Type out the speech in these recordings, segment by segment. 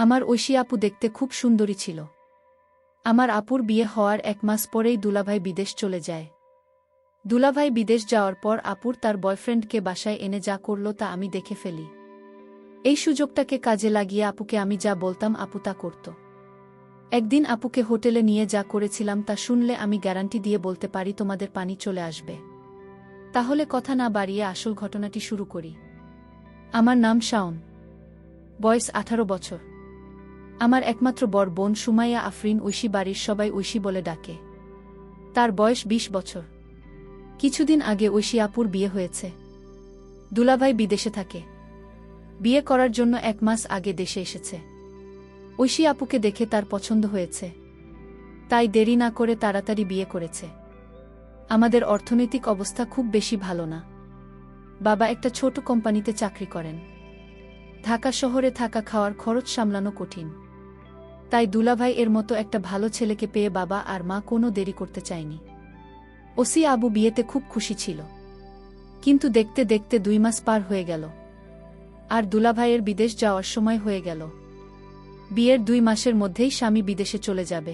আমার ঐশী আপু দেখতে খুব সুন্দরী ছিল। আমার আপুর বিয়ে হওয়ার 1 মাস পরেই দুলাভাই বিদেশ চলে যায়। দুলাভাই বিদেশ যাওয়ার পর আপুর তার বয়ফ্রেন্ডকে বাসায় এনে যা করল তা আমি দেখে ফেলি। এই সুযোগটাকে কাজে লাগিয়ে আপুকে আমি যা বলতাম আপু তা করত। একদিন আপুকে হোটেলে নিয়ে যা করেছিলাম তা শুনলে আমি গ্যারান্টি দিয়ে বলতে পারি তোমাদের পানি চলে আসবে। তাহলে কথা না বাড়িয়ে আসল ঘটনাটি শুরু করি। আমার নাম শাওন, বয়স 18 বছর। আমার একমাত্র বড় বোন সুমাইয়া আফরিন ঐশী, বাড়ির সবাই ঐশী বলে ডাকে। তার বয়স 20 বছর। কিছুদিন আগে ঐশী আপুর বিয়ে হয়েছে। দুলাভাই বিদেশে থাকে। বিয়ে করার জন্য 1 মাস আগে দেশে এসেছে। ঐশী আপুকে দেখে তার পছন্দ হয়েছে, তাই দেরি না করে তাড়াতাড়ি বিয়ে করেছে। আমাদের অর্থনৈতিক অবস্থা খুব বেশি ভালো না। বাবা একটা ছোট কোম্পানিতে চাকরি করেন। ঢাকা শহরে থাকা খাওয়ার খরচ সামলানো কঠিন। তাই দুলাভাই এর মতো একটা ভালো ছেলেকে পেয়ে বাবা আর মা কোনো দেরি করতে চায়নি। ওসি আবু বিয়েতে খুব খুশি ছিল। কিন্তু দেখতে দেখতে 2 মাস পার হয়ে গেল, আর দুলাভাইয়ের বিদেশ যাওয়ার সময় হয়ে গেল। বিয়ের 2 মাসের মধ্যেই স্বামী বিদেশে চলে যাবে।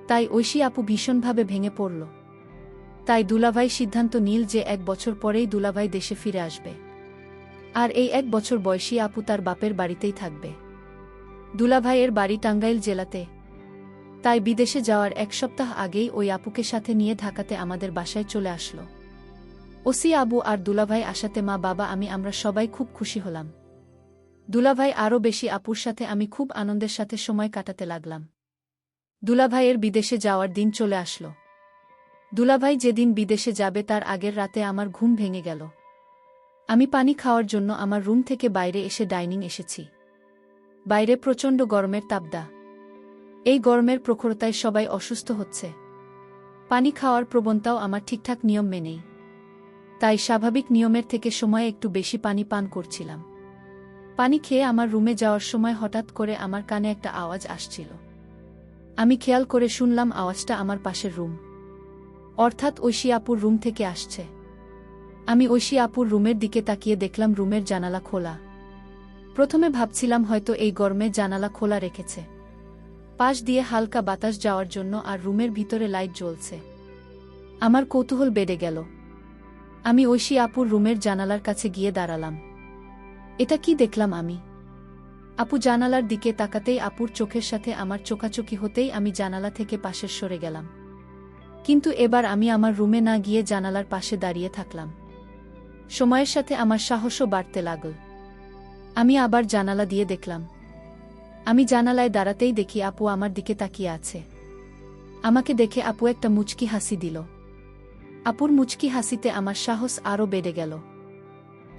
তাই ঐশী আপু ভীষণভাবে ভেঙে পড়ল। তাই দুলাভাই সিদ্ধান্ত নিল যে 1 বছর পরেই দুলাভাই দেশে ফিরে আসবে, আর এই 1 বছর বয়সী আপু তার বাপের বাড়িতেই থাকবে। দুলাভাইয়ের বাড়ি টাঙ্গাইল জেলাতে। তাই বিদেশে যাওয়ার 1 সপ্তাহ আগেই ওই আপুকে সাথে নিয়ে ঢাকাতে আমাদের বাসায় চলে আসলো। ওসি আবু আর দুলাভাই আসাতে মা বাবা আমরা সবাই খুব খুশি হলাম। দুলাভাই আরও বেশি। আপুর সাথে আমি খুব আনন্দের সাথে সময় কাটাতে লাগলাম। দুলাভাইয়ের বিদেশে যাওয়ার দিন চলে আসলো। দুলাভাই যেদিন বিদেশে যাবে তার আগের রাতে আমার ঘুম ভেঙে গেল। আমি পানি খাওয়ার জন্য আমার রুম থেকে বাইরে এসে ডাইনিং এসেছি। বাইরে প্রচণ্ড গরমের তাপদা। এই গরমের প্রখরতায় সবাই অসুস্থ হচ্ছে। পানি খাওয়ার প্রবণতাও আমার ঠিকঠাক নিয়ম মেনেই। তাই স্বাভাবিক নিয়মের থেকে সময়ে একটু বেশি পানি পান করছিলাম। পানি খেয়ে আমার রুমে যাওয়ার সময় হঠাৎ করে আমার কানে একটা আওয়াজ আসছিল। আমি খেয়াল করে শুনলাম আওয়াজটা আমার পাশের রুম, অর্থাৎ ঐশী আপুর রুম থেকে আসছে। আমি ঐশী আপুর রুমের দিকে তাকিয়ে দেখলাম রুমের জানালা খোলা। প্রথমে ভাবছিলাম হয়তো এই গরমে জানালা খোলা রেখেছে, পাশ দিয়ে হালকা বাতাস যাওয়ার জন্য, আর রুমের ভিতরে লাইট জ্বলছে। আমার কৌতূহল বেড়ে গেল। আমি ঐশী আপুর রুমের জানালার কাছে গিয়ে দাঁড়ালাম। এটা কি দেখলাম আমি? আপু জানালার দিকে তাকাতেই আপুর চোখের সাথে আমার চোখাচোখি হতেই আমি জানালা থেকে পাশের সরে গেলাম। কিন্তু এবার আমি আমার রুমে না গিয়ে জানালার পাশে দাঁড়িয়ে থাকলাম। সময়ের সাথে আমার সাহসও বাড়তে লাগল। আমি আবার জানালা দিয়ে দেখলাম। আমি জানালায় দাঁড়াতেই দেখি আপু আমার দিকে তাকিয়ে আছে। আমাকে দেখে আপু একটা মুচকি হাসি দিল। আপুর মুচকি হাসিতে আমার সাহস আরও বেড়ে গেল।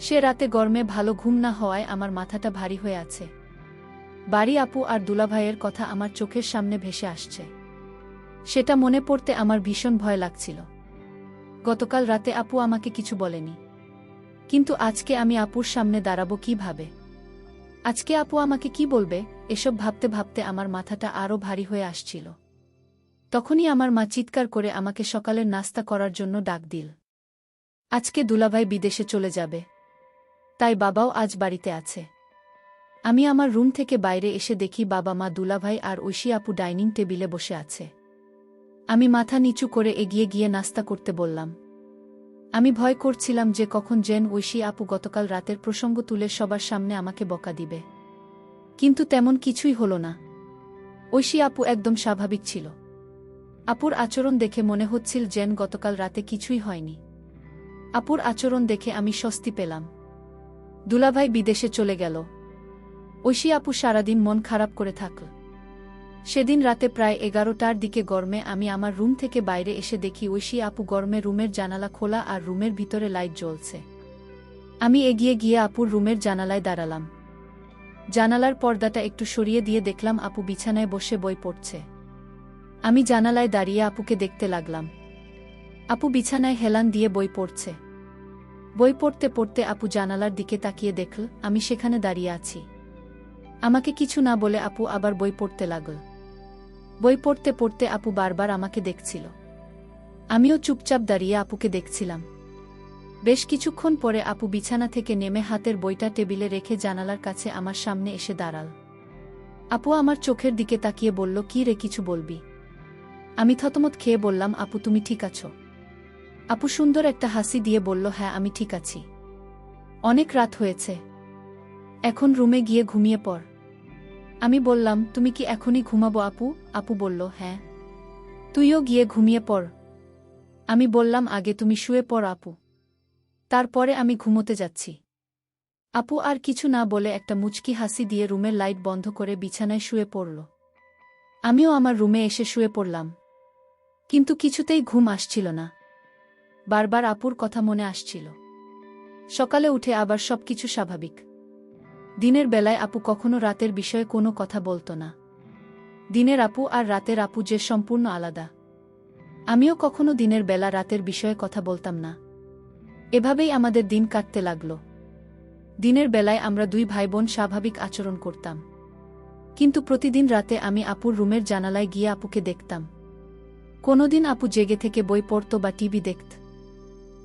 সে রাতে গরমে ভালো ঘুম না হওয়ায় আমার মাথাটা ভারী হয়ে আছে। বাড়ি আপু আর দুলাভাইয়ের কথা আমার চোখের সামনে ভেসে আসছে। সেটা মনে পড়তে আমার ভীষণ ভয় লাগছিল। গতকাল রাতে আপু আমাকে কিছু বলেনি, কিন্তু আজকে আমি আপুর সামনে দাঁড়াবো কিভাবে? আজকে আপু আমাকে কি বলবে? এসব ভাবতে ভাবতে আমার মাথাটা আরও ভারী হয়ে আসছিল। তখনই আমার মা চিৎকার করে আমাকে সকালের নাস্তা করার জন্য ডাক দিল। আজকে দুলাভাই বিদেশে চলে যাবে, তাই বাবাও আজ বাড়িতে আছে। আমি আমার রুম থেকে বাইরে এসে দেখি বাবা, মা, দুলাভাই আর ঐশী আপু ডাইনিং টেবিলে বসে আছে। আমি মাথা নিচু করে এগিয়ে গিয়ে নাস্তা করতে বললাম। আমি ভয় করছিলাম যে কখন যেন ঐশী আপু গতকাল রাতের প্রসঙ্গ তুলে সবার সামনে আমাকে বকা দিবে। কিন্তু তেমন কিছুই হলো না। ঐশী আপু একদম স্বাভাবিক ছিল। আপুর আচরণ দেখে মনে হচ্ছিল যেন গতকাল রাতে কিছুই হয়নি। আপুর আচরণ দেখে আমি স্বস্তি পেলাম। দুলাভাই বিদেশে চলে গেল। ঐশী আপু সারাদিন মন খারাপ করে থাকল। সেদিন রাতে প্রায় 11টার দিকে গরমে আমি আমার রুম থেকে বাইরে এসে দেখি ঐশী আপু গরমে রুমের জানালা খোলা আর রুমের ভিতরে লাইট জ্বলছে। আমি এগিয়ে গিয়ে আপুর রুমের জানালায় দাঁড়ালাম। জানালার পর্দাটা একটু সরিয়ে দিয়ে দেখলাম আপু বিছানায় বসে বই পড়ছে। আমি জানালায় দাঁড়িয়ে আপুকে দেখতে লাগলাম। আপু বিছানায় হেলান দিয়ে বই পড়ছে। বই পড়তে পড়তে আপু জানালার দিকে তাকিয়ে দেখল আমি সেখানে দাঁড়িয়ে আছি। আমাকে কিছু না বলে আপু আবার বই পড়তে লাগল। বই পড়তে পড়তে আপু বারবার আমাকে দেখছিল। আমিও চুপচাপ দাঁড়িয়ে আপুকে দেখছিলাম। বেশ কিছুক্ষণ পরে আপু বিছানা থেকে নেমে হাতের বইটা টেবিলে রেখে জানালার কাছে আমার সামনে এসে দাঁড়াল। আপু আমার চোখের দিকে তাকিয়ে বলল, কি রে, কিছু বলবি? আমি থতমত খেয়ে বললাম, আপু তুমি ঠিক আছো? আপু সুন্দর একটা হাসি দিয়ে বলল, হ্যাঁ আমি ঠিক আছি। অনেক রাত হয়েছে, এখন রুমে গিয়ে ঘুমিয়ে পড়। আমি বললাম, তুমি কি এখনই ঘুমাবো আপু? আপু বলল, হ্যাঁ। তুইও গিয়ে ঘুমিয়ে পড়। আমি বললাম, আগে তুমি শুয়ে পড় আপু, তারপরে আমি ঘুমোতে যাচ্ছি। আপু আর কিছু না বলে একটা মুচকি হাসি দিয়ে রুমের লাইট বন্ধ করে বিছানায় শুয়ে পড়ল। আমিও আমার রুমে এসে শুয়ে পড়লাম, কিন্তু কিছুতেই ঘুম আসছিল না। বারবার আপুর কথা মনে আসছিল। সকালে উঠে আবার সবকিছু স্বাভাবিক। দিনের বেলায় আপু কখনো রাতের বিষয়ে কোনো কথা বলতো না। দিনের আপু আর রাতের আপু যে সম্পূর্ণ আলাদা। আমিও কখনো দিনের বেলা রাতের বিষয়ে কথা বলতাম না। এভাবেই আমাদের দিন কাটতে লাগল। দিনের বেলায় আমরা দুই ভাইবোন স্বাভাবিক আচরণ করতাম, কিন্তু প্রতিদিন রাতে আমি আপুর রুমের জানালায় গিয়ে আপুকে দেখতাম। কোনোদিন আপু জেগে থেকে বই পড়ত বা টিভি দেখত,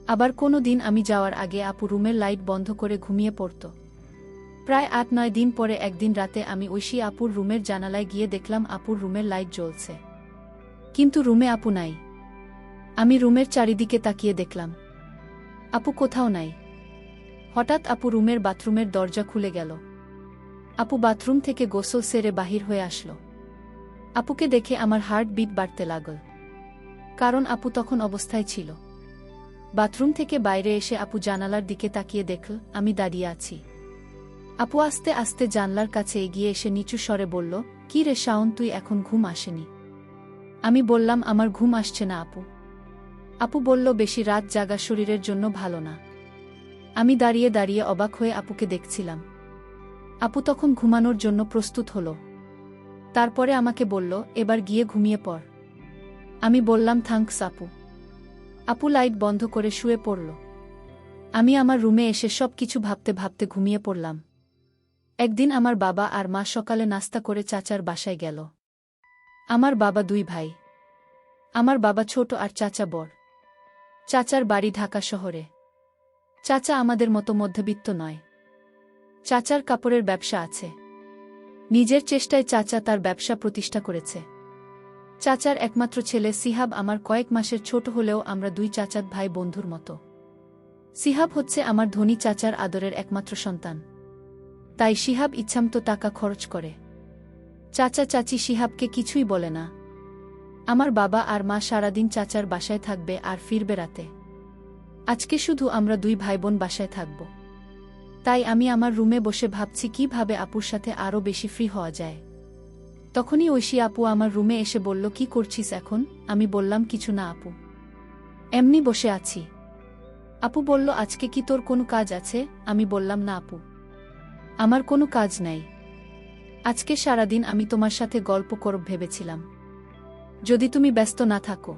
আবার কোনো দিন আমি যাওয়ার আগে আপু রুমের লাইট বন্ধ করে ঘুমিয়ে পড়ত। প্রায় ৮-৯ দিন পরে একদিন রাতে আমি ঐশী আপুর রুমের জানালায় গিয়ে দেখলাম আপুর রুমের লাইট জ্বলছে, কিন্তু রুমে আপু নাই। আমি রুমের চারিদিকে তাকিয়ে দেখলাম, আপু কোথাও নাই। হঠাৎ আপু রুমের বাথরুমের দরজা খুলে গেল। আপু বাথরুম থেকে গোসল সেরে বাহির হয়ে আসলো। আপুকে দেখে আমার হার্ট বিট বাড়তে লাগল, কারণ আপু তখন অবস্থায় ছিল। বাথরুম থেকে বাইরে এসে আপু জানালার দিকে তাকিয়ে দেখল আমি দাঁড়িয়ে আছি। আপু আস্তে আস্তে জানলার কাছে এগিয়ে এসে নিচু স্বরে বলল, কি রে শাওন, তুই এখন ঘুম আসেনি? আমি বললাম, আমার ঘুম আসছে না আপু। আপু বলল, বেশি রাত জাগা শরীরের জন্য ভালো না। আমি দাঁড়িয়ে দাঁড়িয়ে অবাক হয়ে আপুকে দেখছিলাম। আপু তখন ঘুমানোর জন্য প্রস্তুত হল। তারপরে আমাকে বলল, এবার গিয়ে ঘুমিয়ে পড়। আমি বললাম, থ্যাঙ্কস আপু। আপু লাইট বন্ধ করে শুয়ে পড়ল। আমি আমার রুমে এসে সব কিছু ভাবতে ভাবতে ঘুমিয়ে পড়লাম। একদিন আমার বাবা আর মা সকালে নাস্তা করে চাচার বাসায় গেল। আমার বাবা দুই ভাই। আমার বাবা ছোট আর চাচা বড়। চাচার বাড়ি ঢাকা শহরে। চাচা আমাদের মতো মধ্যবিত্ত নয়। চাচার কাপড়ের ব্যবসা আছে। নিজের চেষ্টায় চাচা তার ব্যবসা প্রতিষ্ঠা করেছে। চাচার একমাত্র ছেলে সিহাব আমার কয়েক মাসের ছোট হলেও আমরা দুই চাচাত ভাই বন্ধুর মতো। সিহাব হচ্ছে আমার ধনী চাচার আদরের একমাত্র সন্তান। তাই সিহাব ইচ্ছামতো টাকা খরচ করে। চাচা চাচি সিহাবকে কিছুই বলে না। আমার বাবা আর মা সারাদিন চাচার বাসায় থাকবে আর ফিরবে রাতে। আজকে শুধু আমরা দুই ভাইবোন বাসায় থাকব। তাই আমি আমার রুমে বসে ভাবছি কিভাবে আপুর সাথে আরও বেশি ফ্রি হওয়া যায়। তখনই ঐশী আপু আমার রুমে এসে বলল, কি করছিস এখন? আমি বললাম, কিছু না আপু, এমনি বসে আছি। আপু বলল, আজকে কি তোর কোনো কাজ আছে? আমি বললাম, না আপু, আমার কোনো কাজ নাই। আজকে সারাদিন আমি তোমার সাথে গল্প করব ভেবেছিলাম, যদি তুমি ব্যস্ত না থাকো।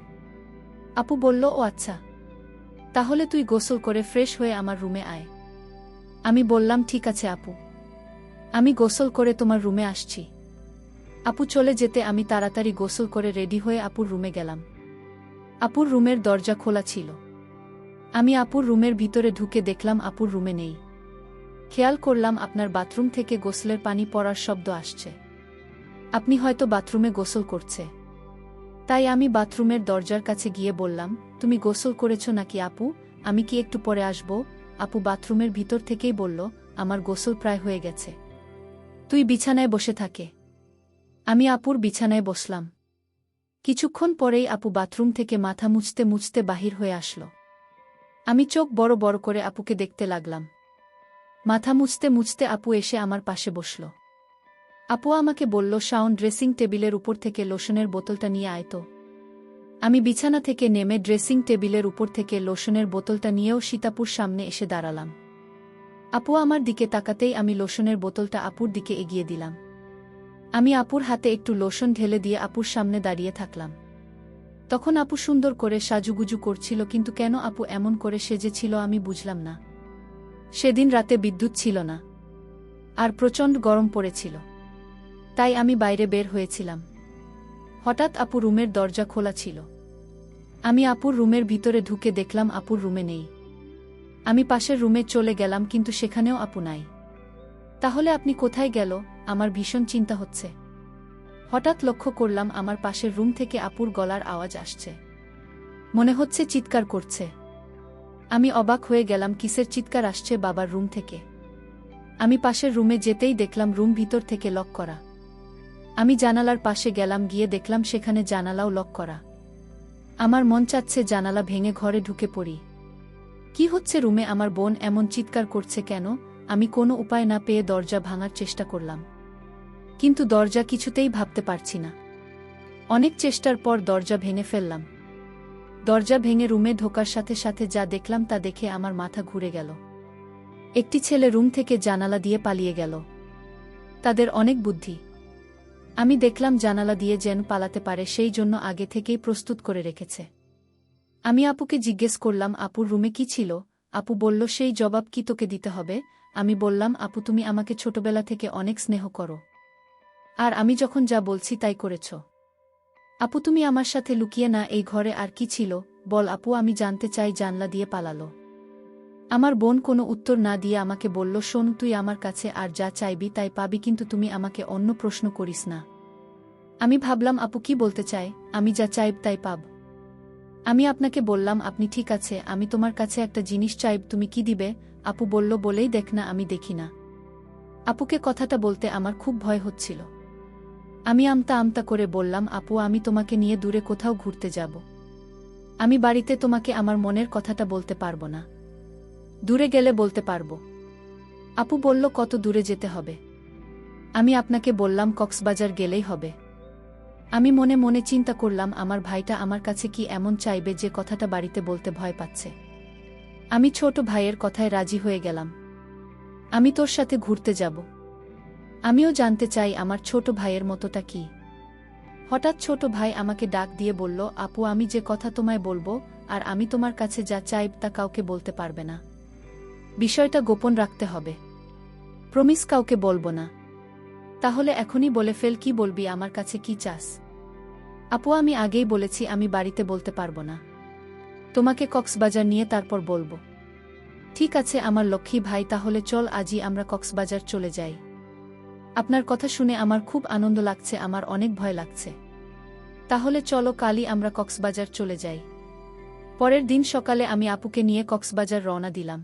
আপু বলল, ও আচ্ছা, তাহলে তুই গোসল করে ফ্রেশ হয়ে আমার রুমে আয়। আমি বললাম, ঠিক আছে আপু, আমি গোসল করে তোমার রুমে আসছি। আপু চলে যেতে আমি তাড়াতাড়ি গোসল করে রেডি হয়ে আপুর রুমে গেলাম। আপুর রুমের দরজা খোলা ছিল। আমি আপুর রুমের ভিতরে ঢুকে দেখলাম আপুর রুমে নেই। খেয়াল করলাম আপনার বাথরুম থেকে গোসলের পানি পড়ার শব্দ আসছে। আপনি হয়তো বাথরুমে গোসল করছে। তাই আমি বাথরুমের দরজার কাছে গিয়ে বললাম, তুমি গোসল করেছ নাকি আপু? আমি কি একটু পরে আসব? আপু বাথরুমের ভিতর থেকেই বলল, আমার গোসল প্রায় হয়ে গেছে, তুই বিছানায় বসে থাকে। আমি আপুর বিছানায় বসলাম। কিছুক্ষণ পরেই আপু বাথরুম থেকে মাথা মুছতে মুছতে বাহির হয়ে আসলো। আমি চোখ বড় বড় করে আপুকে দেখতে লাগলাম। মাথা মুছতে মুছতে আপু এসে আমার পাশে বসল। আপু আমাকে বলল, শাওন, ড্রেসিং টেবিলের উপর থেকে লোশনের বোতলটা নিয়ে আয় তো। আমি বিছানা থেকে নেমে ড্রেসিং টেবিলের উপর থেকে লোশনের বোতলটা নিয়েও সীতাপুর সামনে এসে দাঁড়ালাম। আপু আমার দিকে তাকাতেই আমি লোশনের বোতলটা আপুর দিকে এগিয়ে দিলাম। আমি আপুর হাতে একটু লোশন ঢেলে দিয়ে আপুর সামনে দাঁড়িয়ে থাকলাম। তখন আপু সুন্দর করে সাজুগুজু করছিল, কিন্তু কেন আপু এমন করে সেজেছিল আমি বুঝলাম না। সেদিন রাতে বিদ্যুৎ ছিল না, আর প্রচণ্ড গরম পড়েছিল। তাই আমি বাইরে বের হয়েছিলাম। হঠাৎ আপু রুমের দরজা খোলা ছিল। আমি আপুর রুমের ভিতরে ঢুকে দেখলাম আপুর রুমে নেই। আমি পাশের রুমে চলে গেলাম, কিন্তু সেখানেও আপু নাই। তাহলে আপনি কোথায় গেল? আমার ভীষণ চিন্তা হচ্ছে। হঠাৎ লক্ষ্য করলাম আমার পাশের রুম থেকে আপুর গলার আওয়াজ আসছে। মনে হচ্ছে চিৎকার করছে। আমি অবাক হয়ে গেলাম, কিসের চিৎকার আসছে বাবার রুম থেকে। আমি পাশের রুমে যেতেই দেখলাম রুম ভিতর থেকে লক করা। আমি জানালার পাশে গেলাম, গিয়ে দেখলাম সেখানে জানালাও লক করা। আমার মন চাচ্ছে জানালা ভেঙে ঘরে ঢুকে পড়ি। কি হচ্ছে রুমে? আমার বোন এমন চিৎকার করছে কেন? আমি কোনো উপায় না পেয়ে দরজা ভাঙার চেষ্টা করলাম, কিন্তু দরজা কিছুতেই ভাবতে পারছি না। অনেক চেষ্টার পর দরজা ভেঙে ফেললাম। দরজা ভেঙে রুমে ঢোকার সাথে সাথে যা দেখলাম তা দেখে আমার মাথা ঘুরে গেল। একটি ছেলে রুম থেকে জানালা দিয়ে পালিয়ে গেল। তাদের অনেক বুদ্ধি। আমি দেখলাম জানালা দিয়ে যেন পালাতে পারে সেই জন্য আগে থেকেই প্রস্তুত করে রেখেছে। আমি আপুকে জিজ্ঞেস করলাম, আপুর রুমে কি ছিল? আপু বলল, সেই জবাব কি তোকে দিতে হবে? আমি বললাম, আপু তুমি আমাকে ছোটবেলা থেকে অনেক স্নেহ করো, আর আমি যখন যা বলছি তাই করেছ। আপু তুমি আমার সাথে লুকিয়ে না, এই ঘরে আর কি ছিল বল আপু, আমি জানতে চাই। জানলা দিয়ে পালালো। আমার বোন কোনো উত্তর না দিয়ে আমাকে বলল, শোন, তুই আমার কাছে আর যা চাইবি তাই পাবি, কিন্তু তুমি আমাকে অন্য প্রশ্ন করিস না। আমি ভাবলাম আপু কি বলতে চায়, আমি যা চাইব তাই পাব। আমি আপনাকে বললাম, আপনি ঠিক আছে, আমি তোমার কাছে একটা জিনিস চাইব, তুমি কি দিবে? আপু বলল, বলেই দেখ না, আমি দেখি না। আপুকে কথাটা বলতে আমার খুব ভয় হচ্ছিল। আমি আমতা আমতা করে বললাম, আপু আমি তোমাকে নিয়ে দূরে কোথাও ঘুরতে যাব। আমি বাড়িতে তোমাকে আমার মনের কথাটা বলতে পারবো না। দূরে গেলে বলতে পারবো। আপু বলল, কত দূরে যেতে হবে? আমি আপনাকে বললাম কক্সবাজার গেলেই হবে। আমি মনে মনে চিন্তা করলাম, আমার ভাইটা আমার কাছে কি এমন চাইবে যে কথাটা বাড়িতে বলতে ভয় পাচ্ছে। আমি ছোট ভাইয়ের কথায় রাজি হয়ে গেলাম। আমি তোর সাথে ঘুরতে যাব। আমিও জানতে চাই আমার ছোট ভাইয়ের মতোটা কি। হঠাৎ ছোট ভাই আমাকে ডাক দিয়ে বলল, আপু আমি যে কথা তোমায় বলবো আর আমি তোমার কাছে যা চাইব তা কাউকে বলতে পারবে না। বিষয়টা গোপন রাখতে হবে। প্রমিস কাউকে বলবো না। তাহলে এখনই বলে ফেল, কি বলবি, আমার কাছে কি চাস? আপু আমি আগেই বলেছি আমি বাড়িতে বলতে পারবো না। তোমাকে কক্সবাজার নিয়ে তারপর বলবো। ঠিক আছে আমার লক্ষ্মী ভাই, তাহলে চল আজই আমরা কক্সবাজার চলে যাই। আপনার কথা শুনে আমার খুব আনন্দ লাগছে, আমার অনেক ভয় লাগছে। তাহলে চলো কালই আমরা কক্সবাজার চলে যাই। পরের দিন সকালে আমি আপুকে নিয়ে কক্সবাজার রওনা দিলাম।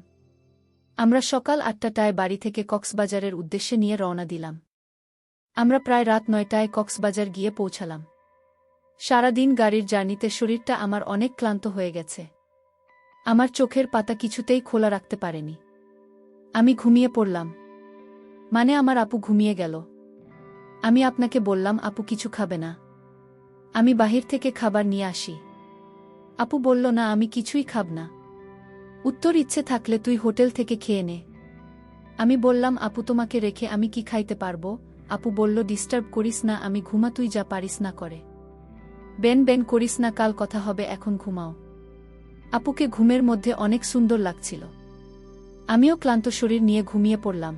আমরা সকাল ৮টায় বাড়ি থেকে কক্সবাজারের উদ্দেশ্যে নিয়ে রওনা দিলাম। আমরা প্রায় রাত ৯টায় কক্সবাজার গিয়ে পৌঁছালাম। সারাদিন গাড়ির জার্নিতে শরীরটা আমার অনেক ক্লান্ত হয়ে গেছে। আমার চোখের পাতা কিছুতেই খোলা রাখতে পারেনি। আমি ঘুমিয়ে পড়লাম। মানে আমার আপু ঘুমিয়ে গেল। আমি আপনাকে বললাম, আপু কিছু খাবে না? আমি বাহির থেকে খাবার নিয়ে আসি। আপু বলল, না আমি কিছুই খাব না। উত্তর, ইচ্ছে থাকলে তুই হোটেল থেকে খেয়ে নে। আমি বললাম, আপু তোমাকে রেখে আমি কি খাইতে পারবো? আপু বলল, ডিস্টার্ব করিস না, আমি ঘুমা, তুই যা পারিস না করে। বেন বেন করিস না, কাল কথা হবে, এখন ঘুমাও। আপুকে ঘুমের মধ্যে অনেক সুন্দর লাগছিল। আমিও ক্লান্ত শরীর নিয়ে ঘুমিয়ে পড়লাম।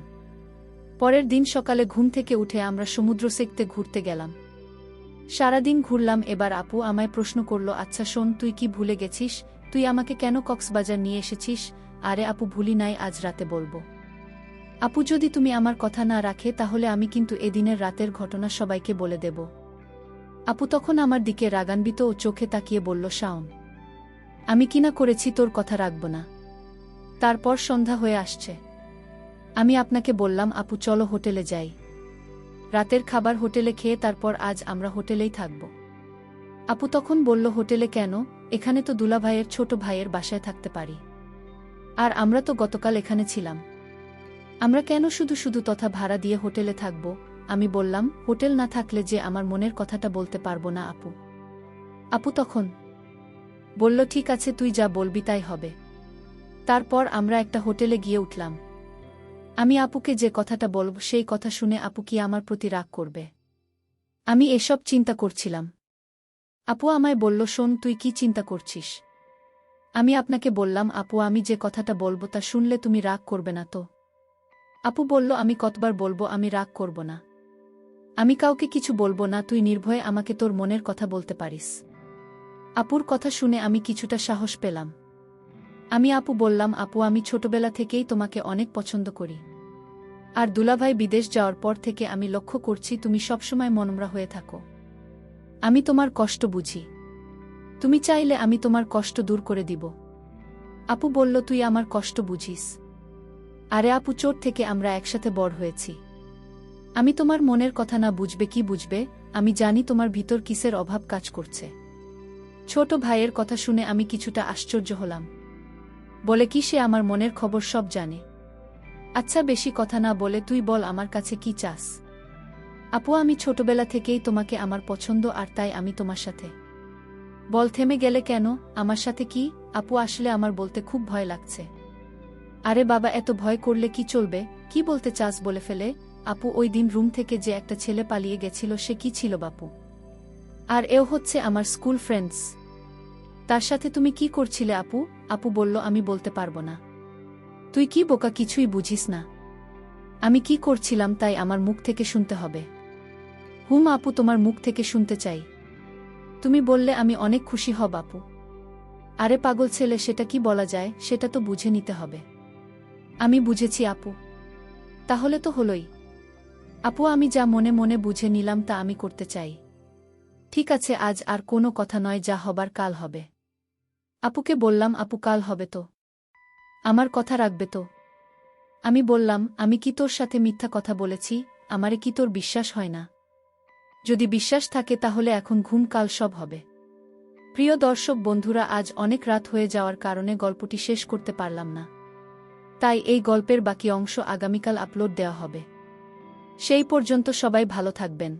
পরের দিন সকালে ঘুম থেকে উঠে আমরা সমুদ্র সেকতে ঘুরতে গেলাম। সারাদিন ঘুরলাম। এবার আপু আমায় প্রশ্ন করল, আচ্ছা শোন, তুই কি ভুলে গেছিস? তুই আমাকে কেন কক্সবাজার নিয়ে এসেছিস? আরে আপু ভুলি নাই, আজ রাতে বলবো। আপু যদি তুমি আমার কথা না রাখে তাহলে আমি কিন্তু এদিনের রাতের ঘটনা সবাইকে বলে দেব। আপু তখন আমার দিকে রাগান্বিত ও চোখে তাকিয়ে বলল, শাওন, আমি কিনা করেছি তোর কথা রাখব না? তারপর সন্ধ্যা হয়ে আসছে। আমি আপনাকে বললাম, আপু চলো হোটেলে যাই। রাতের খাবার হোটেলে খেয়ে তারপর আজ আমরা হোটেলেই থাকব। আপু তখন বলল, হোটেলে কেন? এখানে তো দুলাভাইয়ের ছোট ভাইয়ের বাসায় থাকতে পারি। আর আমরা তো গতকাল এখানে ছিলাম। আমরা কেন শুধু শুধু তথা ভাড়া দিয়ে হোটেলে থাকব? আমি বললাম, হোটেল না থাকলে যে আমার মনের কথাটা বলতে পারবো না আপু। আপু তখন বলল, ঠিক আছে তুই যা বলবি তাই হবে। তারপর আমরা একটা হোটেলে গিয়ে উঠলাম। আমি আপুকে যে কথাটা বলব সেই কথা শুনে আপু কি আমার প্রতি রাগ করবে? আমি এসব চিন্তা করছিলাম। আপু আমায় বলল, শোন, তুই কি চিন্তা করছিস? আমি আপনাকে বললাম, আপু আমি যে কথাটা বলবো তা শুনলে তুমি রাগ করবে না তো? আপু বলল, আমি কতবার বলবো আমি রাগ করব না। আমি কাউকে কিছু বলবো না, তুই নির্ভয়ে আমাকে তোর মনের কথা বলতে পারিস। আপুর কথা শুনে আমি কিছুটা সাহস পেলাম। আমি আপু বললাম, আপু আমি ছোটবেলা থেকেই তোমাকে অনেক পছন্দ করি। আর দুলাভাই বিদেশ যাওয়ার পর থেকে আমি লক্ষ্য করছি তুমি সবসময় মনমরা হয়ে থাকো। আমি তোমার কষ্ট বুঝি। তুমি চাইলে আমি তোমার কষ্ট দূর করে দিব। আপু বলল, তুই আমার কষ্ট বুঝিস? আরে আপু, চোট থেকে আমরা একসাথে বড় হয়েছি। আমি তোমার মনের কথা না বুঝবে কি বুঝবে? আমি জানি তোমার ভিতর কিসের অভাব কাজ করছে। ছোট ভাইয়ের কথা শুনে আমি কিছুটা আশ্চর্য হলাম। বলে কি সে আমার মনের খবর সব জানে? আচ্ছা, বেশি কথা না বলে তুই বল আমার কাছে কি চাস? আপু, আমি ছোটবেলা থেকেই তোমাকে আমার পছন্দ, আর তাই আমি তোমার সাথে। বল, থেমে গেলে কেন? আমার সাথে কি? আপু, আসলে আমার বলতে খুব ভয় লাগছে। আরে বাবা, এত ভয় করলে কি চলবে? কি বলতে চাস বলে ফেলে। আপু, ওই দিন রুম থেকে যে একটা ছেলে পালিয়ে গেছিল সে কি ছিল বাপু? আর এও হচ্ছে আমার স্কুল ফ্রেন্ডস। তার সাথে তুমি কি করছিলে আপু? আপু বলল, আমি বলতে পারবো না। তুই কি বোকা, কিছুই বুঝিস না? আমি কি করছিলাম তাই আমার মুখ থেকে শুনতে হবে? হুম আপু, তোমার মুখ থেকে শুনতে চাই। তুমি বললে আমি অনেক খুশি হব আপু। আরে পাগল ছেলে, সেটা কি বলা যায়? সেটা তো বুঝে নিতে হবে। আমি বুঝেছি আপু। তাহলে তো হলোই। আপু, আমি যা মনে মনে বুঝে নিলাম তা আমি করতে চাই। ঠিক আছে, আজ আর কোনো কথা নয়, যা হবার কাল হবে। আপুকে বললাম, আপু কাল হবে তো? আমার কথা রাখবে তো? আমি বললাম, আমি কি তোর সাথে মিথ্যা কথা বলেছি? আমারে কি তোর বিশ্বাস হয় না? যদি বিশ্বাস থাকে তাহলে এখন ঘুম, কাল সব হবে। প্রিয় দর্শক বন্ধুরা, আজ অনেক রাত হয়ে যাওয়ার কারণে গল্পটি শেষ করতে পারলাম না। তাই এই গল্পের বাকি অংশ আগামীকাল আপলোড দেওয়া হবে। সেই পর্যন্ত সবাই ভালো থাকবেন।